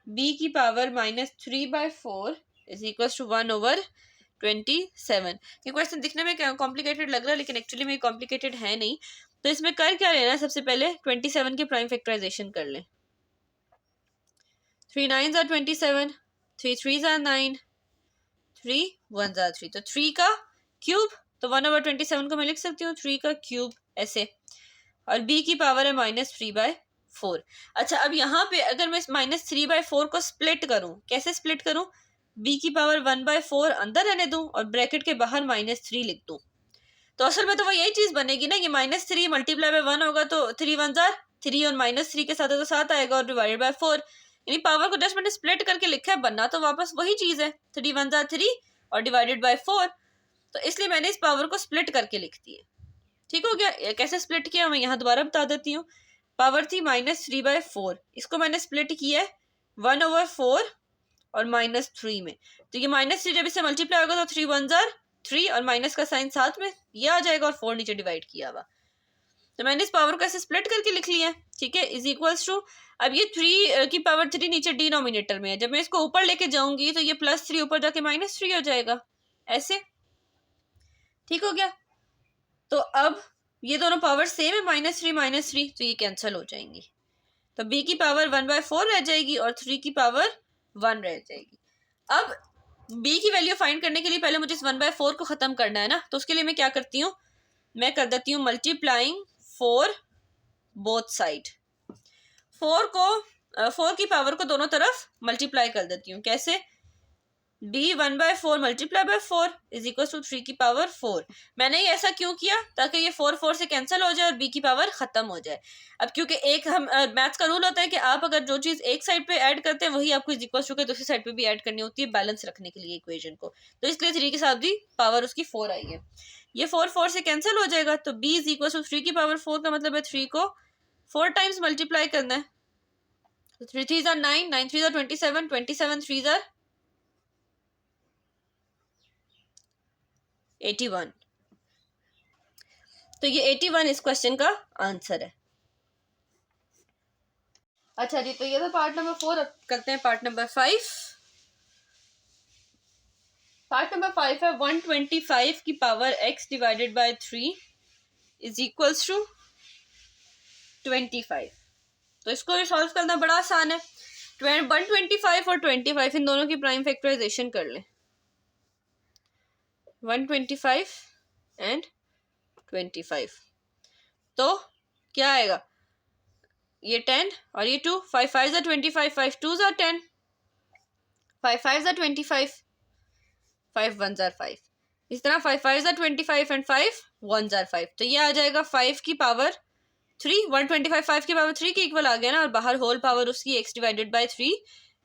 b की पावर -3/4 इज इक्वल्स टू 1/27। ये क्वेश्चन दिखने में कॉम्प्लिकेटेड लग रहा है, लेकिन एक्चुअली में कॉम्प्लिकेटेड है नहीं। तो इसमें कर क्या लेना है, सबसे पहले 27 के प्राइम फैक्टराइजेशन कर लें। 3 9s are 27, 3 3s are 9, 3 1s are 3, तो 3 का क्यूब, तो 1/27 को मैं लिख सकती हूँ 3 का क्यूब ऐसे, और b की पावर है -3/4। अच्छा, अब यहाँ पे अगर मैं -3/4 को स्प्लिट करूँ, कैसे स्प्लिट करूँ? b की पावर 1/4 अंदर रहने दूँ और ब्रैकेट के बाहर -3 लिख दूँ, तो असल में तो वो यही चीज बनेगी ना, ये -3 मल्टीप्लाई बाय 1 होगा तो 3 1s are 3 और -3 के साथ है तो 7 आएगा और डिवाइडेड बाय 4, यानी पावर को जस्ट मैंने स्प्लिट करके लिखा है, बनना तो वापस वही चीज है, 3 1s are 3 और डिवाइडेड बाय 4, तो इसलिए मैंने इस पावर को स्प्लिट करके लिख दी है। ठीक हो गया? कैसे स्प्लिट किया मैं यहाँ दोबारा बता देती हूँ। पावर थी -3/4, इसको मैंने स्प्लिट किया है 1/4 और -3 में, तो ये -3 जब इससे मल्टीप्लाई होगा तो 3 1s are 3 और माइनस का साइन साथ में ये आ जाएगा और 4 नीचे डिवाइड किया हुआ, तो मैंने इस पावर को ऐसे स्प्लिट करके लिख लिया है। ठीक है, इज इक्वल्स टू, अब ये 3 की पावर 3 नीचे डिनोमिनेटर में है, जब मैं इसको ऊपर लेके जाऊंगी तो ये +3 ऊपर जाके -3 हो जाएगा ऐसे। ठीक हो गया? तो अब ये दोनों पावर सेम है, -3 तो ये कैंसिल हो जाएंगी, तो b की पावर 1/4 रह जाएगी और 3 की पावर 1 रह जाएगी। अब b की वैल्यू फाइंड करने के लिए पहले मुझे इस 1/4 को खत्म करना है ना, तो उसके लिए मैं क्या करती हूँ, मैं कर देती हूँ मल्टीप्लाइंग 4 बोथ साइड। 4 की पावर को दोनों तरफ मल्टीप्लाई कर देती हूँ, कैसे? b 1/4 multiply by 4 is equal to 3 की पावर 4। मैंने ये ऐसा क्यों किया, ताकि ये 4 से कैंसिल हो जाए और b की पावर खत्म हो जाए। अब क्योंकि एक हम मैथ्स का रूल होता है कि आप अगर जो चीज एक साइड पे ऐड करते हैं वही आपको इज इक्वल टू दूसरी साइड पे भी ऐड करनी होती है, बैलेंस रखने के लिए इक्वेशन को, तो इसलिए 3 के साथ भी पावर उसकी 4 आई है, ये 4 से कैंसिल हो जाएगा, तो b इज इक्वल टू 3 की पावर 4 का मतलब है 3 को 4 टाइम्स मल्टीप्लाई करना है, तो 3 3s are 9, 9 3s are 27, 27 3s are 81, तो ये 81 इस क्वेश्चन का आंसर है। अच्छा जी, तो ये था पार्ट नंबर 4। अब करते हैं पार्ट नंबर 5। पार्ट नंबर 5 है 125 की power x divided by 3 is equals to 25। तो इसको भी सॉल्व करना बड़ा आसान है। 125 और 25 इन दोनों की प्राइम फैक्टराइजेशन कर लें, 125 एंड 25, तो क्या आएगा, ये 10 और ये 2, 5 5 ज़ा 25, 5 2 ज़ा 10, 5 5 ज़ा 25, 5 1 ज़ा 5, इस तरह 5 5 ज़ा 25 एंड 5 1 ज़ा 5, तो ये आ जाएगा 5 की पावर 3, 125 5 की पावर 3 के इक्वल आ गया ना, और बाहर होल पावर उसकी x divided by 3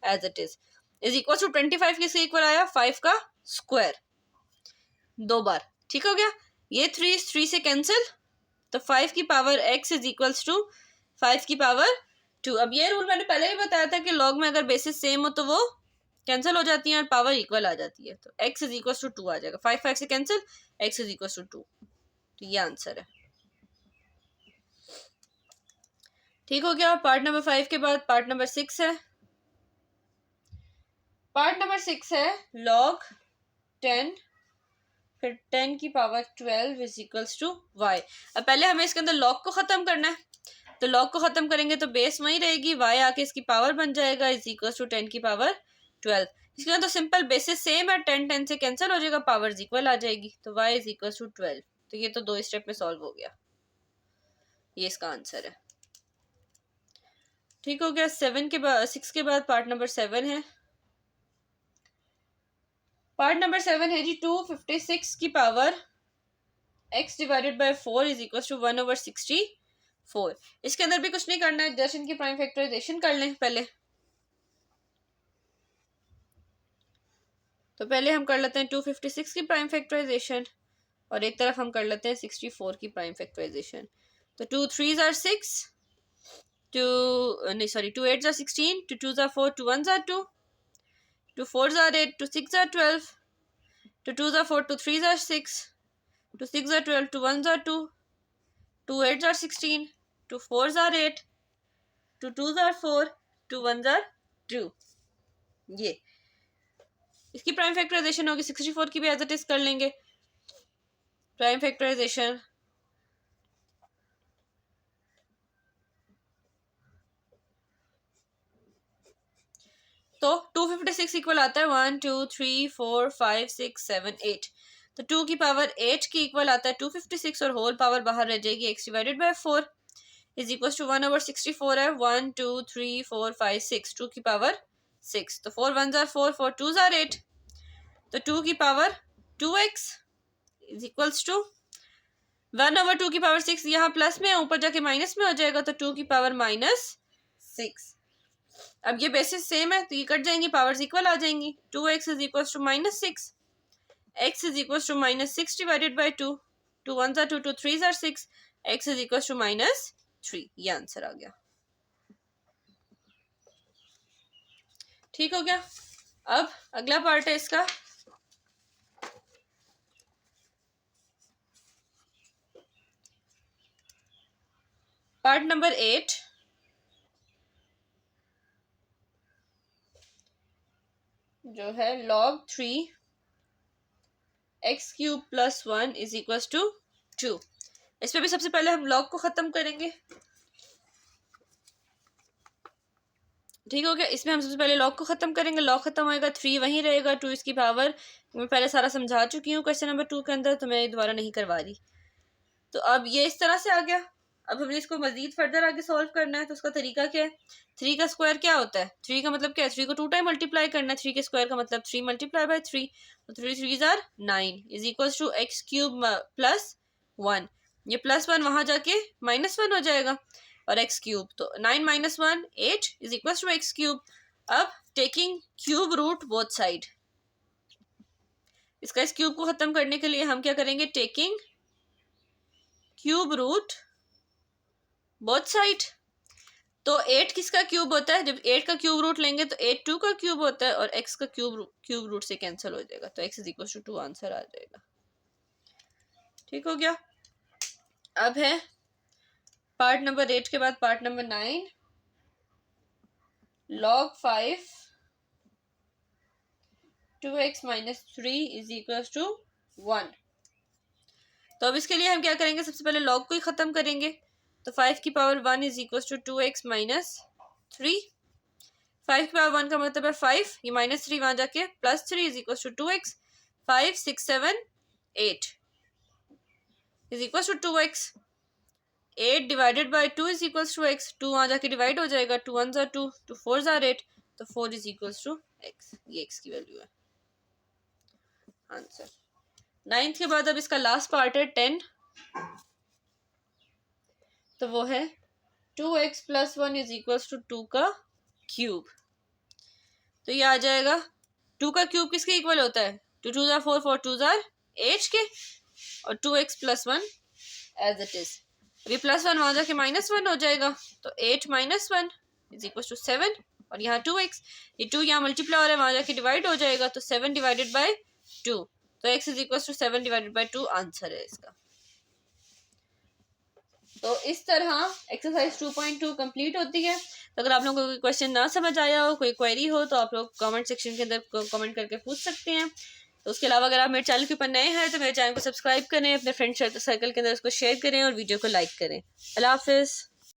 as it is equal to 25 किसके इक्वल आया, 5 का स्क्वायर 2 बार, ठीक हो गया। ये 3 से कैंसिल, तो 5 की power x is equals to 5 की पावर 2। अब ये रूल मैंने पहले ही बताया था कि लॉग में अगर बेसिस सेम हो तो वो कैंसिल हो जाती है और पावर इक्वल आ जाती है, तो x इज इक्वल्स टू 2 आ जाएगा, 5 5 से cancel, x is equals to 2, तो ये आंसर है। ठीक हो गया। पार्ट नंबर 5 के बाद पार्ट नंबर 6 है। पार्ट नंबर 6 है log 10 फिर 10 की power 12 is equals to y। अब पहले हमें इसके अंदर log को खत्म करना है, तो log को खत्म करेंगे तो बेस वही रहेगी, y आके इसकी पावर बन जाएगा इज इक्वल्स टू 10 की पावर 12। इसके अंदर तो सिंपल बेसिस सेम है, 10 10 से कैंसिल हो जाएगा, पावर इक्वल आ जाएगी, तो y इज इक्वल्स टू 12। तो ये तो 2 स्टेप में सॉल्व हो गया, ये इसका आंसर है। ठीक हो गया। 7 के बाद 6 के बाद पार्ट नंबर 7 है। पार्ट नंबर 7 है जी 256 की power x divided by 4 is equal to 1/64। इसके अंदर भी कुछ नहीं करना है, जस्ट इनकी प्राइम फैक्टराइजेशन कर लें पहले। तो पहले हम कर लेते हैं 256 की प्राइम फैक्टराइजेशन और एक तरफ हम कर लेते हैं 64 की प्राइम फैक्टराइजेशन। तो 2 3s are 6, 2 8s are 16, 2 2s are 4, 2 1s are 2, 2 4s are 8, 2 6s are 12, 2 2s are 4, 2 3s are 6, 2 6s are 12, 2 1s are 2, 2 8s are 16, 2 4s are 8, 2 2s are 4, 2 1s are 2। ये इसकी प्राइम फैक्टराइजेशन होगी। 64 की भी एज इट इज कर लेंगे प्राइम फैक्टराइजेशन। तो 256 इक्वल आता है 1 2 3 4 5 6 7 8। तो 2 की पावर 8 की इक्वल आता है 256 और होल पावर बाहर रह जाएगी x divided by 4 is equal to 1/64 है। 1 2 3 4 5 6, 2 की पावर 6, तो 4 1s are 4, 4 2s are 8, तो 2 की power 2x is equals to 1/2 की पावर 6, यहाँ प्लस में ऊपर जाके माइनस में हो जाएगा, तो 2 की पावर -6। अब ये बेसिस सेम है तो ये कट जाएंगी, पावर्स इक्वल आ जाएंगी। 2x is equal to -6, x is equal to -6 divided by 2, 2 1s are 2, 2 3s are 6, x is equal to -3। ये आंसर आ गया। ठीक हो गया। अब अगला पार्ट है इसका पार्ट नंबर 8। जो है log 3 x cube plus 1 is equal to 2। इस पे भी सबसे पहले हम log को खत्म करेंगे। ठीक हो गया। इसमें हम सबसे पहले log को खत्म करेंगे, log खत्म होएगा 3 वहीं रहेगा, 2 इसकी पावर मैं पहले सारा समझा चुकी हूँ क्वेश्चन नंबर 2 के अंदर, तो मैं दोबारा नहीं करवा रही। तो अब ये इस तरह से आ गया। अब हमने इसको मजीद फर्दर आगे सॉल्व करना है, तो उसका तरीका क्या है। 3 का स्क्वायर क्या होता है, 3 का मतलब क्या है, 3 को 2 टाइम मल्टीप्लाई करना है। 3 के स्क्वायर का मतलब 3 मल्टीप्लाई बाय 3, तो 3 3s are 9 is equal to x cube plus 1। ये प्लस 1 वहां जाके -1 हो जाएगा और x क्यूब, तो 9 - 1 8 is equal to x cube. अब taking cube root both side, इसका इस क्यूब को खत्म करने के लिए हम क्या करेंगे, taking cube root both side. तो 8 किसका क्यूब होता है, जब 8 का क्यूब रूट लेंगे तो 8 2 का क्यूब होता है और x का क्यूब रूट से कैंसिल हो जाएगा, तो x is equal to 2 answer आ जाएगा। ठीक हो गया। अब है पार्ट नंबर 8 के बाद part number 9 log 5 2x - 3 is equal to 1। तो अब इसके लिए हम क्या करेंगे, सबसे पहले log को ही खत्म करेंगे। तो 5 की power 1 is equal to 2x - 3। 5 की पावर 1 का मतलब है 5, ये -3 वहां जाके +3 is equal to 2x। 5 6 7 8 is equal to 2x। 8 divided by 2 is equals to x, 2 वहाँ जाके डिवाइड हो जाएगा, 2 1 ज़ा 2, 2 4 ज़ा 8, तो 4 इज इक्वल्स टू एक्स, ये एक्स की वैल्यू है आंसर। 9th के बाद अब इसका लास्ट पार्ट है 10, तो वो है 2x plus 1 is equals to 2 का क्यूब। तो ये आ जाएगा 2 का क्यूब किसके इक्वल होता है, 2 2 ज़ा 4, 4 2 ज़ा 8 के, और 2x plus 1 as it is. अभी प्लस 1 वहाँ जाके -1 हो जाएगा, तो 8 माइनस 1 इज इक्वल टू 7, और यहाँ 2x, ये 2 यहाँ मल्टीप्लाई हो रहा है, वहाँ जाके डिवाइड हो जाएगा, तो 7 डिवाइडेड बाई 2, तो x is equal to 7 divided by 2 answer है इसका। तो इस तरह एक्सरसाइज 2.2 कंप्लीट होती है। तो अगर आप लोगों को कोई क्वेश्चन ना समझ आया हो, कोई क्वेरी हो, तो आप लोग कमेंट सेक्शन के अंदर कमेंट करके पूछ सकते हैं। तो उसके अलावा अगर आप मेरे चैनल के ऊपर नए हैं तो मेरे चैनल को सब्सक्राइब करें, अपने फ्रेंड सर्कल के अंदर उसको शेयर करें और वीडियो को लाइक करें। अल्लाह हाफिज़।